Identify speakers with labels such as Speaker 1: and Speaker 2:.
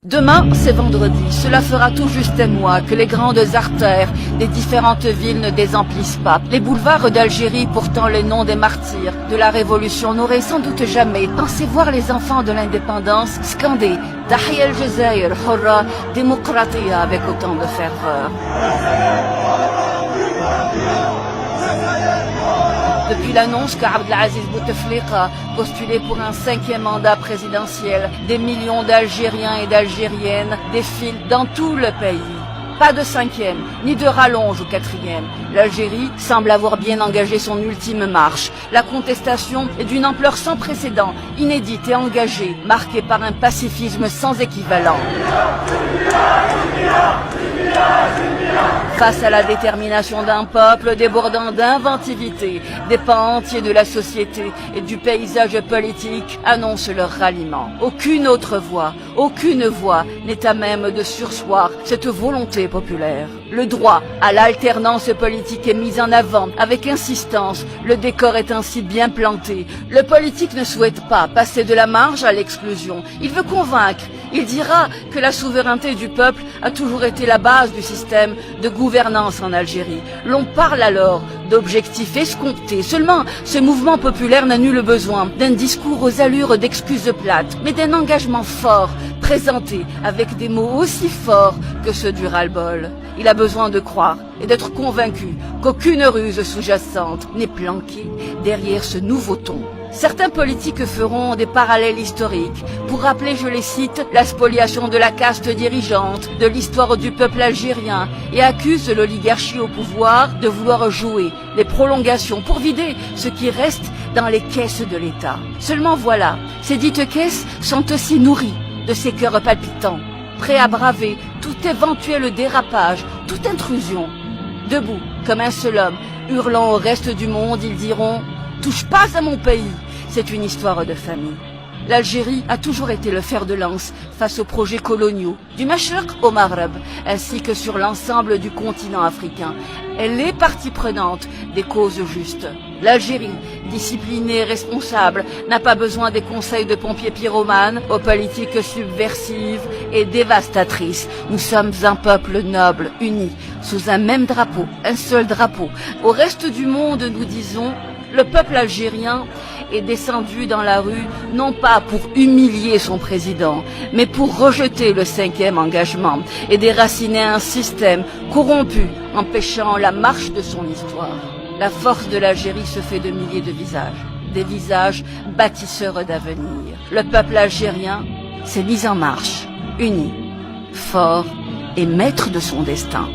Speaker 1: Demain, c'est vendredi. Cela fera tout juste un mois que les grandes artères des différentes villes ne désemplissent pas. Les boulevards d'Algérie, pourtant les noms des martyrs de la Révolution, n'auraient sans doute jamais pensé voir les enfants de l'indépendance scander « Tahia al-Jazair, Hurra, Démocratia » avec autant de ferveur. Depuis l'annonce qu'Abdelaziz Bouteflika postulait pour un 5e mandat présidentiel, des millions d'Algériens et d'Algériennes défilent dans tout le pays. Pas de 5e, ni de rallonge au 4e. L'Algérie semble avoir bien engagé son ultime marche. La contestation est d'une ampleur sans précédent, inédite et engagée, marquée par un pacifisme sans équivalent. Face à la détermination d'un peuple débordant d'inventivité, des pans entiers de la société et du paysage politique annoncent leur ralliement. Aucune voix n'est à même de surseoir cette volonté populaire. Le droit à l'alternance politique est mis en avant avec insistance. Le décor est ainsi bien planté. Le politique ne souhaite pas passer de la marge à l'exclusion. Il veut convaincre. Il dira que la souveraineté du peuple a toujours été la base du système de gouvernance en Algérie. L'on parle alors d'objectifs escomptés. Seulement, ce mouvement populaire n'a nul besoin d'un discours aux allures d'excuses plates, mais d'un engagement fort, présenté avec des mots aussi forts que ceux du ras-le-bol. Il a besoin de croire et d'être convaincu qu'aucune ruse sous-jacente n'est planquée derrière ce nouveau ton. Certains politiques feront des parallèles historiques pour rappeler, je les cite, la spoliation de la caste dirigeante, de l'histoire du peuple algérien et accusent l'oligarchie au pouvoir de vouloir jouer les prolongations pour vider ce qui reste dans les caisses de l'État. Seulement voilà, ces dites caisses sont aussi nourries de ces cœurs palpitants, prêts à braver tout éventuel dérapage, toute intrusion. Debout, comme un seul homme, hurlant au reste du monde, ils diront « Touche pas à mon pays !» C'est une histoire de famille. L'Algérie a toujours été le fer de lance face aux projets coloniaux, du Mashriq au Maghreb, ainsi que sur l'ensemble du continent africain. Elle est partie prenante des causes justes. L'Algérie, disciplinée et responsable, n'a pas besoin des conseils de pompiers pyromanes aux politiques subversives et dévastatrices. Nous sommes un peuple noble, uni, sous un même drapeau, un seul drapeau. Au reste du monde, nous disons, le peuple algérien est descendu dans la rue, non pas pour humilier son président, mais pour rejeter le 5e engagement et déraciner un système corrompu, empêchant la marche de son histoire. La force de l'Algérie se fait de milliers de visages, des visages bâtisseurs d'avenir. Le peuple algérien s'est mis en marche, uni, fort et maître de son destin.